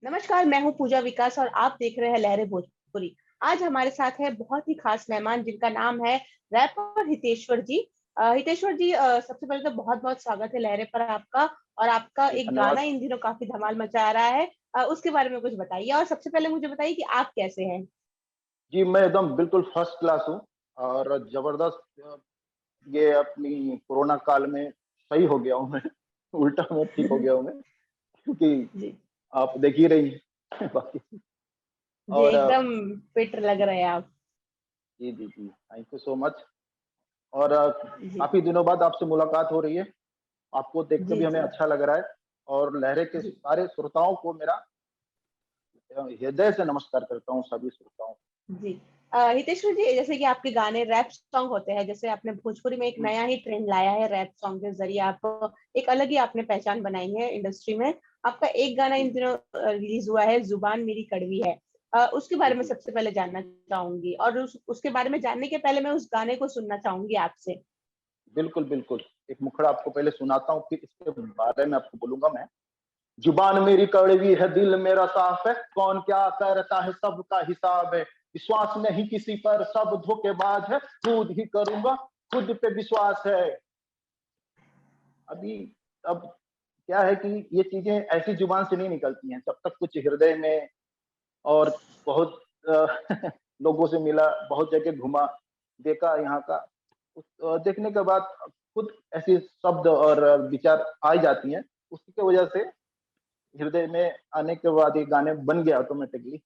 नमस्कार, मैं हूँ पूजा विकास और आप देख रहे हैं लहरे भोजपुरी। आज हमारे साथ है बहुत ही खास मेहमान जिनका नाम है रैपर हितेश्वर जी। हितेश्वर जी, सबसे पहले तो बहुत-बहुत स्वागत है लहरे पर आपका। और आपका जी, एक गाना धन्यवाद। इन दिनों काफ़ी धमाल मचा रहा है। उसके बारे में कुछ बताइए और सबसे पहले मुझे बताइए कि आप कैसे हैं? जी, मैं एकदम बिल्कुल फर्स्ट क्लास हूँ और ज़बरदस्त ये अपनी कोरोना काल में सही हो गया हूँ मैं, उल्टा मैं ठीक हो गया हूँ मैं, क्योंकि जी। आप देख ही रही हैं बाकी जी, और एकदम फिट लग रहे हैं आप। जी, जी, जी, थैंक यू सो मच और जी, काफ़ी दिनों बाद आपसे मुलाकात हो रही है। आपको देख के जी, भी हमें जी, अच्छा लग रहा है और लहरे के जी। सारे श्रोताओं को मेरा हृदय से नमस्कार करता हूँ सभी श्रोताओं को। जी। हितेश्वर जी, जैसे कि आपके गाने रैप सॉन्ग होते हैं, जैसे आपने भोजपुरी में एक हुँ, नया ही ट्रेंड लाया है रैप सॉन्ग के ज़रिए आप एक अलग ही आपने पहचान बनाई है इंडस्ट्री में। आपका एक गाना इन जी, दिनों रिलीज़ हुआ है, ज़ुबान मेरी कड़वी है। उसके जी, बारे में जी। सबसे पहले जानना चाहूँगी और उसके बारे में जानने के पहले मैं उस गाने को सुनना चाहूँगी आपसे। बिल्कुल, बिल्कुल। एक मुखड़ा आपको पहले सुनाता हूँ, फिर इसके बारे में आपको बोलूँगा मैं। जुबान मेरी कड़वी है, दिल मेरा साफ है, कौन क्या करता है सबका हिसाब है। विश्वास नहीं किसी पर, सब धोखेबाज है, खुद ही करूँगा, खुद पे विश्वास है। अभी अब क्या है कि ये चीज़ें ऐसी जुबान से नहीं निकलती हैं, जब तक कुछ हृदय में और बहुत अ, लोगों से मिला, बहुत जगह घूमा, देखा यहाँ का, देखने के बाद खुद ऐसे शब्द और विचार आ ही जाती हैं। उसी की वजह से हृदय में आने के बाद ये गाने बन गया ऑटोमेटिकली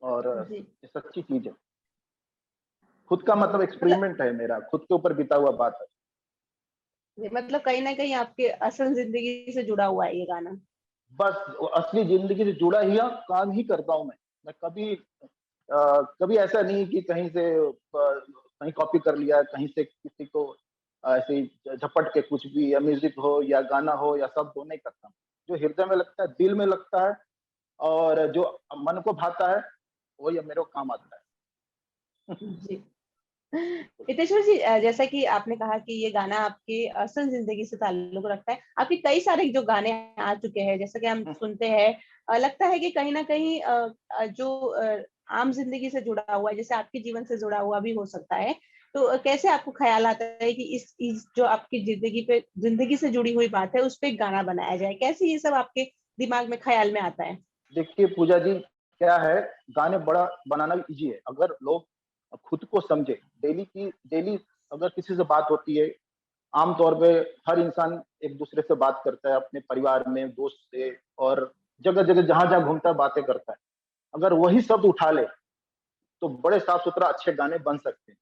और जी। ये सच्ची चीज़ है। खुद का मतलब मतलब एक्सपेरिमेंट है मेरा, खुद के ऊपर बीता हुआ बात है। जी, मतलब कहीं न कहीं आपके असल ज़िंदगी से जुड़ा हुआ है ये गाना। बस असली ज़िंदगी से जुड़ा ही काम ही करता हूँ मैं। मैं कभी कभी ऐसा नहीं कि कहीं से कहीं कॉपी कर लिया, कहीं से किसी को ऐसे ही झपट के कुछ भी या म्यूज़िक हो या गाना हो या शब्द हो, नहीं करता हूँ। जो हृदय में लगता है, दिल में लगता है और जो मन को भाता है, वही अब मेरे को काम आता है। जी। हितेश्वर जी, जैसा कि आपने कहा कि ये गाना आपकी असल ज़िंदगी से ताल्लुक रखता है। आपके कई सारे जो गाने आ चुके हैं, जैसा कि हम सुनते हैं, लगता है कि कहीं न कहीं आम ज़िंदगी से जुड़ा हुआ है, जैसे आपके जीवन से जुड़ा हुआ भी हो सकता है। तो कैसे आपको ख़्याल आता है कि इस जो आपकी ज़िंदगी से जुड़ी हुई बात है, उस पे एक गाना बनाया जाए? कैसे ये सब आपके दिमाग में ख़्याल में आता है? देखिए पूजा जी, क्या है, गाने बड़ा बनाना भी ईज़ी है। अगर लोग खुद को समझे, डेली अगर किसी से बात होती है, आम तौर पे हर इंसान एक-दूसरे से बात करता है, अपने परिवार में, दोस्त से और जगह-जगह जहाँ-जहाँ घूमता है बातें करता है। अगर वही शब्द उठा ले, तो बड़े साफ-सुथरा अच्छे गाने बन सकते हैं।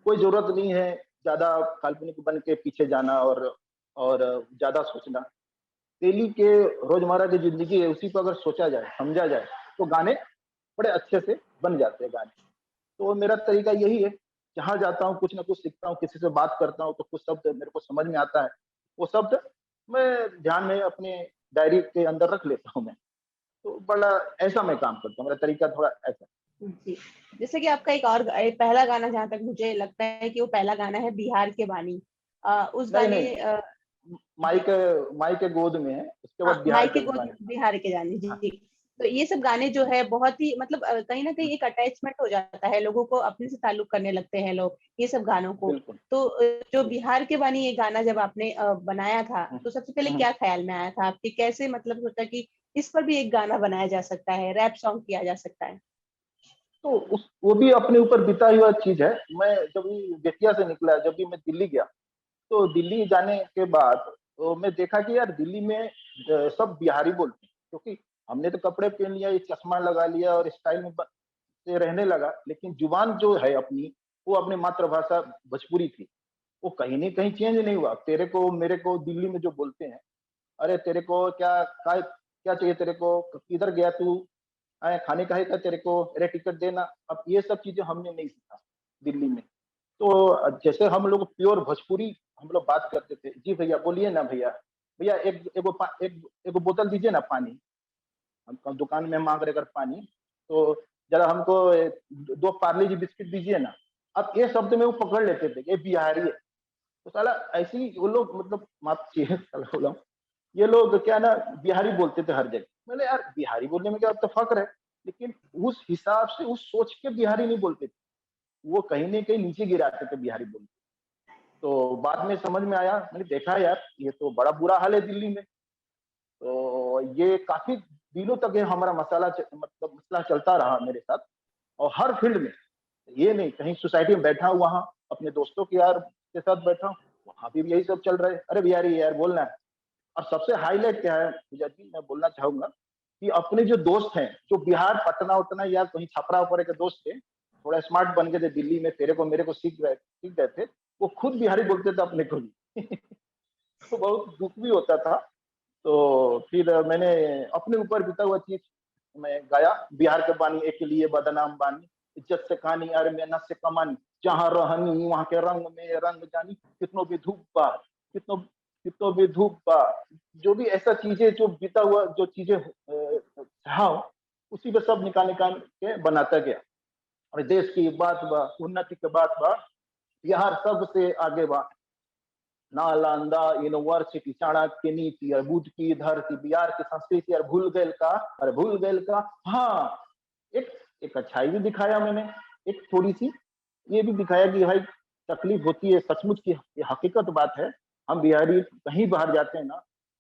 कोई ज़रूरत नहीं है ज़्यादा काल्पनिक बन के पीछे जाना और ज़्यादा सोचना। डेली के रोज़मर्रा की ज़िंदगी है, उसी को अगर सोचा जाए, समझा जाए, तो गाने बड़े अच्छे से बन जाते हैं गाने। तो मेरा तरीका यही है, जहाँ जाता हूँ कुछ न कुछ सीखता हूँ, किसी से बात करता हूँ तो कुछ शब्द मेरे को समझ में आता है। वो शब्द मैं ध्यान में अपने डायरी के अंदर रख लेता हूँ मैं। तो बड़ा ऐसा मैं काम करता हूँ, मेरा तरीका थोड़ा ऐसा है। जी। जैसे कि आपका एक और पहला गाना जहाँ तक मुझे लगता है कि वो पहला गाना है बिहार के बानी। उस नहीं, गाने नहीं, जी, माई के गोद में है, उसके हाँ, बाद बिहार मायके के को दीवाने। बिहार के जानी, हाँ, जी। तो ये सब गाने जो है बहुत ही मतलब कहीं न कहीं एक अटैचमेंट हो जाता है, लोगों को अपने से ताल्लुक करने लगते हैं लोग, ये सब गानों को। बिल्कुल, तो जो बिल्कुल। बिहार के बानी ये गाना जब आपने बनाया था, हुँ, तो सबसे पहले हुँ, हुँ। क्या ख़्याल में आया था आपके? कैसे मतलब सोचा कि इस पर भी एक गाना बनाया जा सकता है, रैप सॉन्ग किया जा सकता है? तो उस वो भी अपने ऊपर बीता हुआ चीज़ है। मैं जब भी बेतिया से निकला, जब भी मैं दिल्ली गया, तो दिल्ली जाने के बाद तो मैं देखा कि यार दिल्ली में सब बिहारी बोलते हैं, क्योंकि हमने तो कपड़े पहन लिया, ये चश्मा लगा लिया और स्टाइल में से रहने लगा, लेकिन जुबान जो है अपनी, वो अपनी मातृभाषा भोजपुरी थी। वो कहीं न कहीं चेंज नहीं हुआ। तेरे को, मेरे को दिल्ली में जो बोलते हैं, "अरे तेरे को क्या चाहिए तेरे को? किधर गया तू? खाने का है क्या तेरे को? अरे टिकट देना।" अब ये सब चीज़ें हमने नहीं सीखा दिल्ली में। तो जैसे हम लोग प्योर भोजपुरी हम लोग बात करते थे, "जी भैया, बोलिए ना भैया। भैया एगो बोतल दीजिए ना पानी।" हम दुकान में माँग रहे अगर पानी, तो ज़रा हमको 2 पार्ले जी बिस्किट दीजिए ना। अब ये शब्द में वो पकड़ लेते थे, ये बिहारी है। तो साला ऐसे ही वो लोग मतलब माफ़ कीजिए साला बोला हूँ। ये लोग क्या है ना बिहारी बोलते थे हर जगह। मैंने यार बिहारी बोलने में क्या तो फक्र है, लेकिन उस हिसाब से उस सोच के बिहारी नहीं बोलते थे, वो कहीं न कहीं नीचे गिराते थे बिहारी बोल के। तो बाद में समझ में आया, मैंने देखा यार ये तो बड़ा बुरा हाल है दिल्ली में। तो ये काफ़ी दिनों तक ये हमारा मतलब मसला चलता रहा मेरे साथ, और हर फील्ड में। ये नहीं कहीं सोसाइटी में बैठा हूँ वहाँ, अपने दोस्तों के यार के साथ बैठा हूँ, वहाँ पे भी यही सब चल रहा है। अरे बिहारी यार बोलना है। और सबसे हाईलाइट क्या है पूजा जी, मैं बोलना चाहूँगा कि अपने जो दोस्त हैं, जो बिहार, पटना-वटना या कहीं छपरा-वपरा के दोस्त थे, थोड़ा स्मार्ट बन गए थे दिल्ली में, तेरे को मेरे को सीख गए थे, वो खुद बिहारी बोलते थे अपने को भी। तो बहुत दुःख भी होता था। तो फिर मैंने अपने ऊपर बीता हुआ चीज़ मैं गाया, बिहार के बानी एक के लिए बदनाम बानी, इज्जत से कहानी अरे मेहनत से कमानी, जहाँ रहनी वहाँ के रंग में रंग जानी, कितनों भी धूप बा, कितनों कितनों भी धूप बा। जो भी ऐसा चीज़ें जो बीता हुआ जो चीज़ें था, उसी पे सब निकाल-निकाल के बनाता गया। और देश की बात बा, उन्नति के बात बा, बिहार सबसे आगे बा। नालंदा यूनिवर्सिटी, चाणक्य की नीति और बुद्ध की धरती, बिहार की संस्कृति और भूल गए का, अरे भूल गए का। हाँ, एक एक अच्छाई भी दिखाया मैंने, एक थोड़ी-सी ये भी दिखाया कि भाई तकलीफ होती है, सचमुच की ये हकीकत बात है। हम बिहारी कहीं बाहर जाते हैं ना,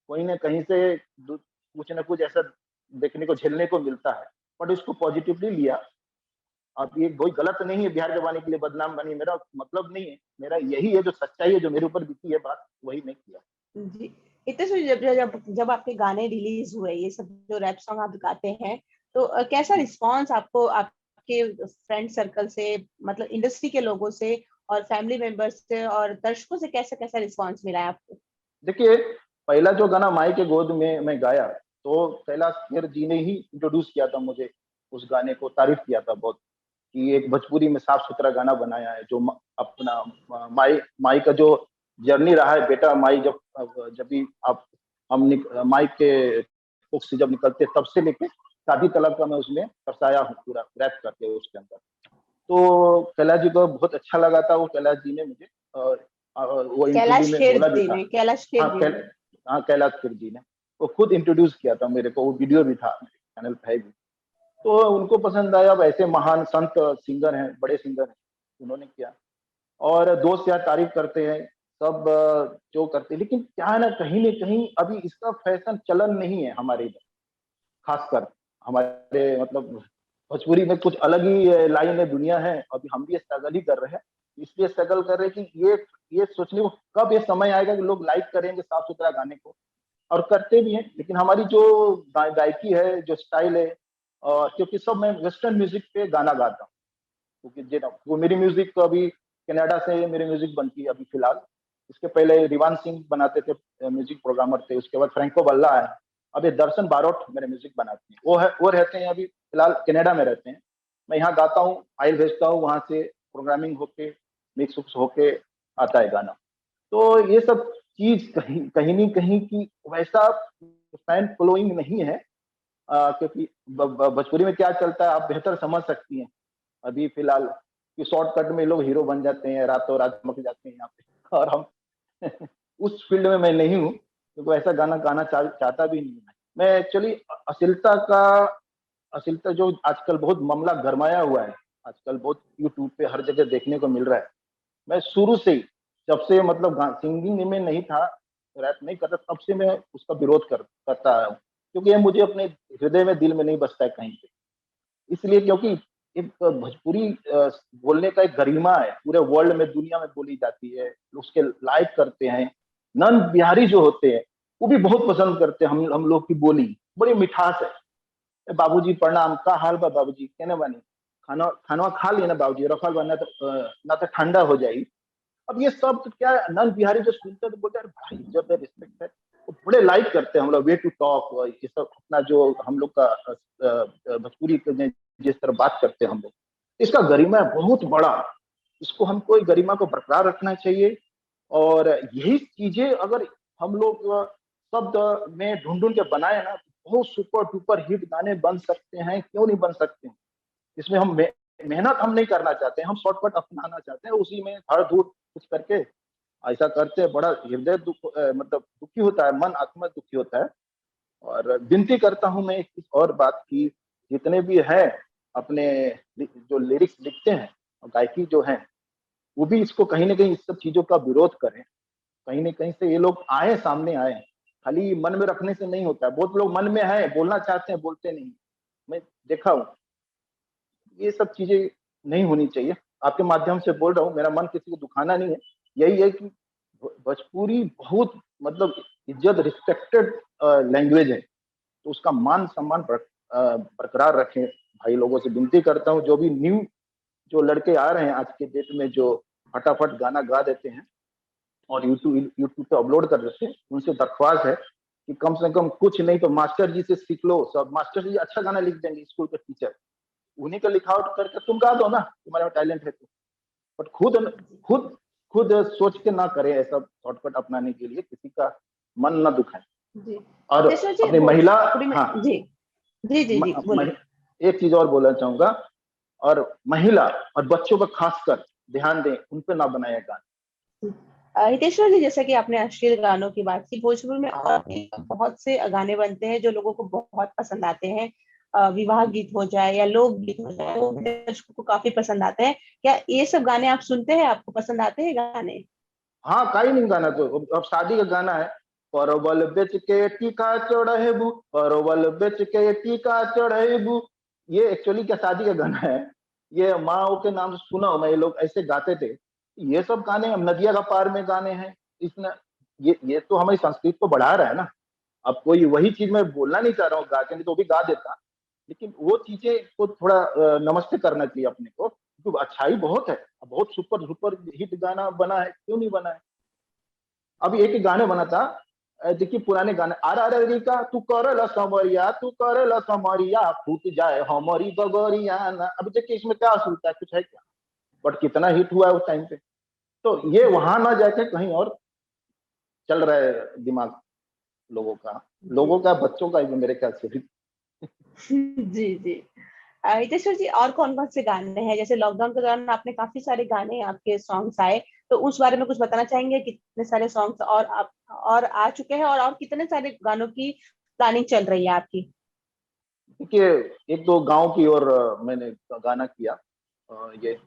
कहीं न कहीं से कुछ न कुछ ऐसा देखने को, झेलने को मिलता है। बट इसको पॉजिटिवली लिया। अब ये कोई गलत नहीं है बिहार के बानी के लिए बदनाम बनी, मेरा मतलब नहीं है। मेरा यही है जो सच्चाई है, जो मेरे ऊपर बीती है बात, वही मैं किया। जी। इतने सारे जब जब जब आपके गाने रिलीज हुए, ये सब जो रैप सॉन्ग आप गाते हैं, तो कैसा रिस्पॉन्स आपको आपके फ्रेंड सर्कल से, मतलब इंडस्ट्री के लोगों से और फैमिली मेंबर्स से और दर्शकों से कैसा कैसा रिस्पॉन्स मिला है आपको? देखिए, पहला जो गाना माई के गोद में मैं गाया, तो कैलाश खेर जी ने ही इंट्रोड्यूस किया था मुझे, उस गाने को तारीफ़ किया था बहुत, कि एक भोजपुरी में साफ-सुथरा गाना बनाया है, जो अपना माई माई का जो जर्नी रहा है, बेटा माई जब भी आप माई के कुख से जब निकलते तब से लेके शादी तलक का मैं उसमें दर्शाया हूँ पूरा रैप करके उसके अंदर। तो कैलाश जी को बहुत अच्छा लगा था, वो कैलाश जी ने मुझे वो इंटरव्यू कैलाश में खेर बोला भी जी था। ने, कैलाश खेर हाँ, जी ने। कैलाश खेर जी ने, वो खुद इंट्रोड्यूस किया था मेरे को, वो वीडियो भी था, मेरे चैनल पे है भी। तो उनको पसंद आया। अब ऐसे महान संत सिंगर हैं, बड़े सिंगर हैं, उन्होंने किया। और दोस्त यार तारीफ़ करते हैं, सब जो करते हैं, लेकिन क्या है ना, कहीं न कहीं अभी इसका फैशन चलन नहीं है हमारे इधर, खासकर हमारे मतलब भोजपुरी में कुछ अलग ही लाइन है, दुनिया है। अभी हम भी स्ट्रगल ही कर रहे हैं। इसलिए स्ट्रगल कर रहे हैं कि ये सोचने को कब ये समय आएगा कि लोग लाइक करेंगे साफ-सुथरा गाने को, और करते भी हैं। लेकिन हमारी जो गायकी है, जो स्टाइल है, क्योंकि सब मैं वेस्टर्न म्यूज़िक पे गाना गाता हूँ। क्योंकि वो मेरी म्यूजिक अभी कनाडा से मेरी म्यूजिक बनती है अभी फिलहाल। इसके पहले रिवान सिंह बनाते थे, म्यूजिक प्रोग्रामर थे। उसके बाद फ्रैंको बल्ला आए। अब ये दर्शन बारोट मेरे म्यूजिक बनाते हैं। वो रहते हैं अभी फिलहाल कनाडा में रहते हैं। मैं यहाँ गाता हूँ, फाइल भेजता हूँ, वहाँ से प्रोग्रामिंग होके मिक्स उक्स होके आता है गाना। तो ये सब चीज कहीं कहीं न कहीं की वैसा फैन फॉलोइंग नहीं है। क्योंकि भोजपुरी में क्या चलता है आप बेहतर समझ सकती हैं। अभी फिलहाल कि शॉर्टकट में लोग हीरो बन जाते हैं, रातों रात चमक जाते हैं यहाँ पे, और हम उस फील्ड में मैं नहीं हूँ, क्योंकि ऐसा गाना गाना चाहता भी नहीं हूँ। मैं एक्चुअली अश्लीलता जो आजकल बहुत मामला गरमाया हुआ है, आजकल बहुत यूट्यूब पे हर जगह देखने को मिल रहा है। मैं शुरू से ही, जब से मतलब सिंगिंग में नहीं था, रैप नहीं करता, तब से मैं उसका विरोध करता आया हूँ। क्योंकि ये मुझे अपने हृदय में, दिल में नहीं बसता है कहीं पे। इसलिए क्योंकि एक भोजपुरी बोलने का एक गरिमा है, पूरे वर्ल्ड में, दुनिया में बोली जाती है, उसके लाइक करते हैं। नॉन बिहारी जो होते हैं, वो भी बहुत पसंद करते हैं हम लोग की बोली, बड़ी मिठास है। ए बाबूजी प्रणाम, का हाल बा बाबूजी, केने बानी? खानवा खा लिए ना बाबूजी, रखल बा ना तो ठंडा हो जाई। अब ये सब तो क्या है, नॉन बिहारी जो सुनते हैं तो बोलते हैं, अरे भाई इज्जत है, रिस्पेक्ट है। वो बड़े लाइक करते हैं हम लोग, वे टू टॉक, ये सब अपना जो हम लोग का भोजपुरी में जिस तरह बात करते हैं हम लोग, इसका गरिमा है बहुत बड़ा। इसको हमको इस गरिमा को बरकरार रखना चाहिए। और यही चीजें अगर हम लोग शब्द में ढूंढ के बनाए ना, तो बहुत सुपर डुपर हिट गाने बन सकते हैं, क्यों नहीं बन सकते हैं। इसमें हम मेहनत हम नहीं करना चाहते हैं, हम शॉर्टकट अपनाना चाहते हैं, उसी में धड़ धूड़ कुछ करके ऐसा करते हैं, बड़ा हृदय मतलब दुखी होता है, मन आत्मा दुखी होता है। और विनती करता हूँ मैं एक और बात की, जितने भी हैं अपने जो लिरिक्स लिखते हैं और गायकी जो है, वो भी इसको कहीं ना कहीं इस सब चीजों का विरोध करें। कहीं ना कहीं से ये लोग आए, सामने आए, खाली मन में रखने से नहीं होता है। बहुत लोग मन में है, बोलना चाहते हैं, बोलते नहीं। मैं देखा हूँ, ये सब चीजें नहीं होनी चाहिए। आपके माध्यम से बोल रहा हूँ, मेरा मन किसी को दुखाना नहीं है। यही है कि भोजपुरी बहुत मतलब इज्जत, रिस्पेक्टेड लैंग्वेज है, तो उसका मान सम्मान बरकरार रखें। भाई लोगों से विनती करता हूँ, जो भी न्यू जो लड़के आ रहे हैं आज के डेट में, जो फटाफट गाना गा देते हैं और यूट्यूब पे अपलोड कर देते हैं, उनसे दरख्वास्त है कि कम से कम कुछ नहीं तो मास्टर जी से सीख लो। सब मास्टर जी अच्छा गाना लिख देंगे, स्कूल के टीचर, उन्हीं का लिखावट करके तुम गा दो ना, तुम्हारे में टैलेंट है तो। बट खुद खुद सोच के ना करें ऐसा शॉर्टकट अपनाने के लिए, किसी का मन ना दुखाए। जी और हितेश्वर जी, अपनी महिला, भोजपुरी में हाँ, जी जी जी जी बोलिए। एक चीज और बोलना चाहूंगा, और महिला और बच्चों पर खासकर ध्यान दें, उन पे ना बनाया गाना। हितेश्वर जी, जैसा कि आपने अश्लील गानों की बात की, भोजपुर में और भी बहुत से गाने बनते हैं जो लोगों को बहुत पसंद आते हैं। विवाह गीत हो जाए या लोक गीत हो जाए, वो भी दर्शकों को काफी पसंद आते हैं। क्या ये सब गाने आप सुनते हैं, आपको पसंद आते हैं गाने? हाँ, का ही नहीं गाना, तो अब शादी का गाना है, परवल बेच के टीका चढ़ेबू, परवल बेच के टीका चढ़ेबू, ये एक्चुअली क्या शादी का गाना है। ये माँ के नाम से सुना हो मैं, ये लोग ऐसे गाते थे। ये सब गाने हम नदिया का पार में गाने हैं। इसमें ये तो हमारी संस्कृति को बढ़ा रहा है ना। अब कोई वही चीज मैं बोलना नहीं चाह रहा हूँ, गा के नहीं तो भी गा देता, लेकिन वो चीजें को थोड़ा नमस्ते करना चाहिए अपने को, क्योंकि अच्छाई बहुत है, बहुत सुपर सुपर हिट गाना बना है, क्यों नहीं बना है। अभी एक गाने बना था, देखिए पुराने गाने, आर आर का तू करला समरिया, तू करला समरिया, फूट जाए हमारी गगरिया ना। अब देखिए इसमें क्या सुनता है, कुछ है क्या? बट कितना हिट हुआ है उस टाइम पे। तो ये वहां ना जाके कहीं और चल रहा है दिमाग लोगों का, जी बच्चों का भी मेरे ख्याल से भी। जी जी। हितेश्वर जी, और कौन कौन से गाने हैं? जैसे लॉकडाउन के दौरान आपने काफी सारे गाने, आपके सॉन्ग्स आए, तो उस बारे में कुछ बताना चाहेंगे? कितने सारे सॉन्ग्स और आप और आ चुके हैं, और कितने सारे गानों की प्लानिंग चल रही है आपकी? देखिए, एक दो गांव की ओर मैंने गाना किया। ये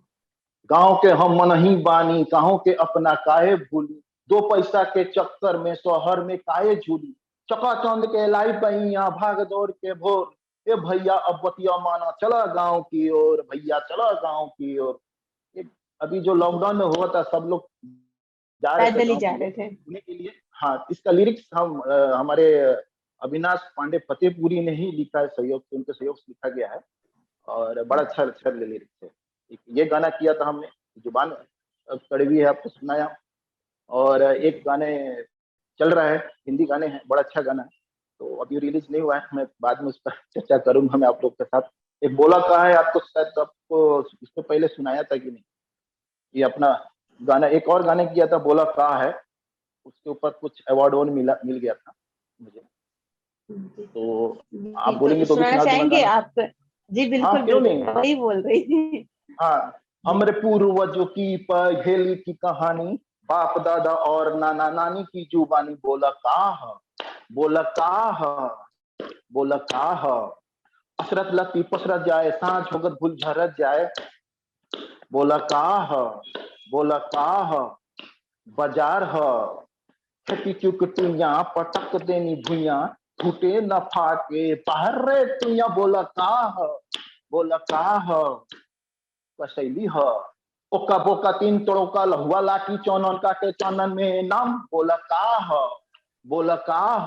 गांव के हम मन ही बानी, गांव के अपना काहे भूली, दो पैसा के चक्कर में शहर में काहे झूली, चकाचौंध के लाई पहिया, भाग दौड़ के भोर, ए भैया अब बतिया माना, चला गांव की ओर, भैया चला गांव की ओर। अभी जो लॉकडाउन में हुआ था, सब लोग जा रहे थे पैदल ही गांव जा की ओर, रहे थे। उन्हीं के लिए। हाँ, इसका लिरिक्स हम हमारे अविनाश पांडे फतेहपुरी ने ही लिखा है, सहयोग से, उनके सहयोग से लिखा गया है। और बड़ा अच्छा अच्छा लिरिक्स है। ये गाना किया था हमने, जुबान कड़वी है, आपको सुनाया। और एक गाने चल रहा है, हिंदी गाने हैं, बड़ा अच्छा गाना है, तो अभी रिलीज नहीं हुआ है, मैं बाद में उस पर चर्चा करूंगा मैं आप लोग के साथ। एक बोला कहा है, आपको शायद आपको इससे पहले सुनाया था कि नहीं, ये अपना गाना, एक और गाने किया था, बोला कहा है, उसके ऊपर कुछ अवार्ड मिल गया था मुझे। जी तो आप जी, तो बोलेंगे तो भी सुनाना सुना दूंगा चाहेंगे गाना। आप? जी हाँ, बिल्कुल क्यों बिल्कुल, नहीं। मैं वही बोल रही थी। हाँ, जी हमरे पूर्वजों की पहेली की कहानी, बाप दादा और नाना नानी की जुबानी, बोला काह, बोला काह, बोला काह, असरत लती पसरत जाए, सांझ होगत भूल झरत जाए, बोला काह, बोला काह, बाजार ह, खेती चुकटिया पटक देनी भुइया, फूटे न फाटे बाहर रे तुइया, बोला काह, बोला काह, कसैली ह, ओका बोका तीन तोड़ोका लहुआ लाठी चौनन काटे चौनन में नाम, बोला काह, बोला काह,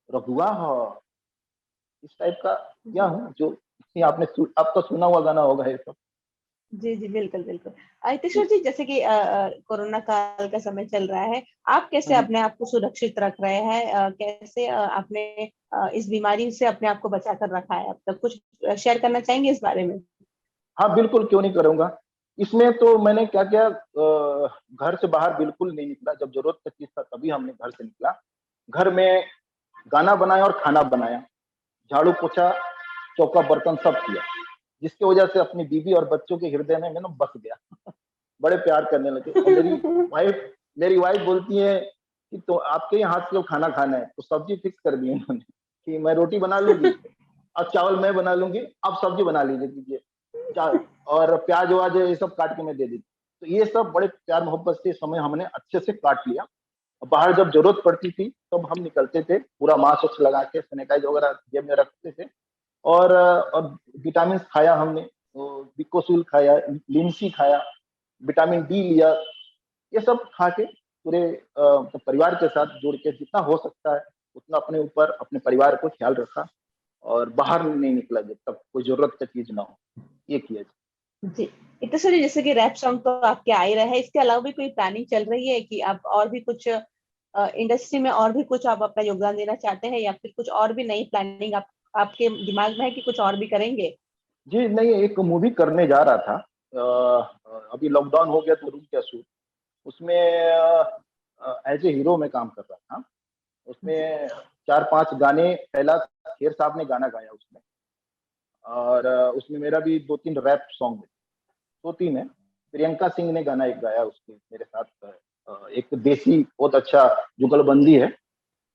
रहुआ ह। इस टाइप का क्या जी हूँ, जो आपका सुना हुआ गाना होगा ये सब। जी जी बिल्कुल बिल्कुल। हितेश्वर जी। जी, जैसे कि कोरोना काल का समय चल रहा है, आप कैसे हम्म। अपने आप को सुरक्षित रख रहे हैं? कैसे आपने इस बीमारी से अपने आप को बचा कर रखा है अब तक? कुछ शेयर करना चाहेंगे इस बारे में? हाँ, बिल्कुल, क्यों नहीं करूंगा। इसमें तो मैंने क्या किया, घर से बाहर बिल्कुल नहीं निकला, जब जरूरत का चीज था तभी हमने घर से निकला। घर में गाना बनाया और खाना बनाया, झाड़ू पोछा चौका बर्तन सब किया, जिसकी वजह से अपनी बीवी और बच्चों के हृदय में मैं ना बस गया। बड़े प्यार करने लगे। और वाइफ बोलती है कि तो आपके ही हाथ से जो खाना खाना है, तो सब्जी फिक्स कर दी उन्होंने। कि मैं रोटी बना लूंगी, अब चावल मैं बना लूंगी, अब सब्जी बना लीजिए, और प्याज वाज ये सब काट के मैं दे दी। तो ये सब बड़े प्यार मोहब्बत से समय हमने अच्छे से काट लिया। बाहर जब जरूरत पड़ती थी तब हम निकलते थे, पूरा मास्क वास्क लगा के, सैनिटाइज वगैरह जेब में रखते थे। और विटामिन खाया हमने, तो बिकोसूल खाया, लिंसी खाया, विटामिन डी लिया। ये सब खा के पूरे परिवार के साथ जुड़ के जितना हो सकता है उतना अपने ऊपर, अपने परिवार को ख्याल रखा, और बाहर नहीं निकला जब तक कोई जरूरत का चीज ना हो, ये किया। जी, इतने सारे जैसे कि रैप सॉन्ग तो आपके आ ही रहे हैं, इसके अलावा भी कोई प्लानिंग चल रही है कि आप और भी कुछ इंडस्ट्री में और भी कुछ आप अपना योगदान देना चाहते हैं, या फिर कुछ और भी नई प्लानिंग आपके दिमाग में है कि कुछ और भी करेंगे? जी नहीं, एक मूवी करने जा रहा था, अभी लॉकडाउन हो गया तो रुक गया शूट। उसमें एज ए हीरो में काम कर रहा था। जी, उसमें 4-5 गाने कैलाश खेर साहब ने गाना गाया उसमें, और उसमें मेरा भी 2-3 रैप सॉन्ग है, 2-3 है। प्रियंका सिंह ने गाना एक गाया उसके मेरे साथ। एक देसी बहुत अच्छा जुगलबंदी है,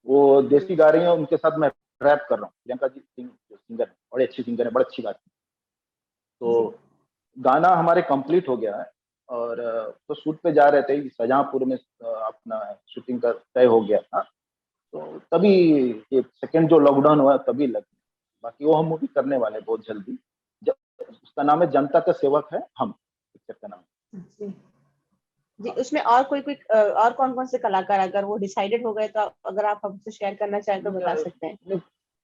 वो जी, देसी गा रही है, उनके साथ मैं रैप कर रहा हूँ। प्रियंका जी सिंह जो सिंगर है, बड़े अच्छी सिंगर है, बड़ी अच्छी गाती है। जी, तो गाना हमारे कंप्लीट हो गया है, और तो शूट पे जा रहे थे शाहजहांपुर में, अपना शूटिंग का तय हो गया था। तो तभी ये सेकंड जो लॉकडाउन हुआ तभी लग गया। बाकी वो हम मूवी करने वाले हैं बहुत जल्दी। उसका नाम है जनता का सेवक है हम, पिक्चर का नाम। जी, जी। हाँ। उसमें और कोई कोई और कौन कौन से कलाकार अगर वो डिसाइडेड हो गए तो अगर आप हमसे शेयर करना चाहें तो बता सकते हैं? नहीं,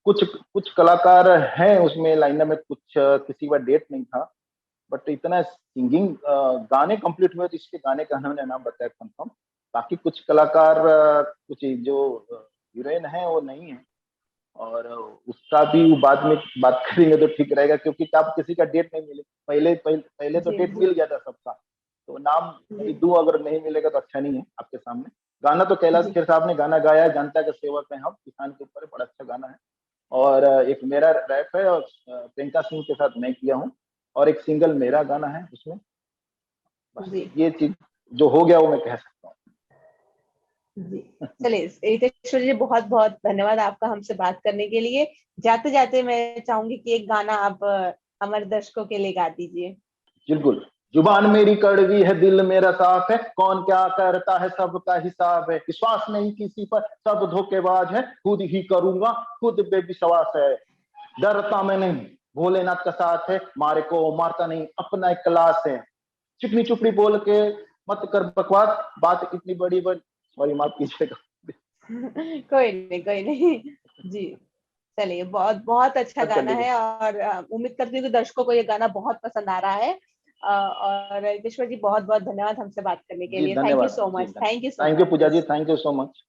कुछ कुछ कलाकार हैं उसमें लाइन में, कुछ किसी का डेट नहीं था, बट इतना सिंगिंग गाने कंप्लीट हुए तो इसके गाने का उन्होंने नाम बताया कंफर्म। बाकी कुछ कलाकार, कुछ जो हीरोइन है वो नहीं है, और उसका भी बाद में बात करेंगे तो ठीक रहेगा, क्योंकि आप किसी का डेट नहीं मिले, पहले तो जी, डेट जी, मिल गया था सबका, तो नाम जी, अभी दूं अगर नहीं मिलेगा तो अच्छा नहीं है आपके सामने। गाना तो कैलाश जी, खेर साहब ने गाना गाया है, जनता के सेवक है हम, किसान के ऊपर है, बड़ा अच्छा गाना है। और एक मेरा रैप है, और प्रियंका सिंह के साथ मैं किया हूँ, और एक सिंगल मेरा गाना है उसमें। बस जी, ये चीज जो हो गया वो मैं कह सकता हूँ। जी। चलिए रितेश्वर जी, बहुत बहुत धन्यवाद आपका हमसे बात करने के लिए। जाते जाते मैं चाहूंगी कि एक गाना आप हमारे दर्शकों के लिए गा दीजिए। बिल्कुल। जुबान मेरी कड़वी है, दिल मेरा साफ है, कौन क्या करता है सबका हिसाब है, विश्वास नहीं किसी पर, सब धोखेबाज है, खुद ही करूंगा, खुद पे विश्वास है, डरता मैं नहीं, भोलेनाथ का साथ है, मारे को मारता नहीं, अपना एक क्लास है, चुपड़ी चुपड़ी बोल के मत कर बकवास, बात इतनी बड़ी बड़ी, सॉरी माफ कीजिएगा। कोई नहीं, कोई नहीं। जी, चलिए, बहुत बहुत अच्छा कर गाना लीजिए। है, और उम्मीद करती हूँ कि दर्शकों को ये गाना बहुत पसंद आ रहा है। और रितेश्वर जी, बहुत बहुत धन्यवाद हमसे बात करने के जी लिए। थैंक यू धन्यवाद, सो जी मच, धन्यवाद। Thank you so thank you Pooja ji, much. Thank you so much.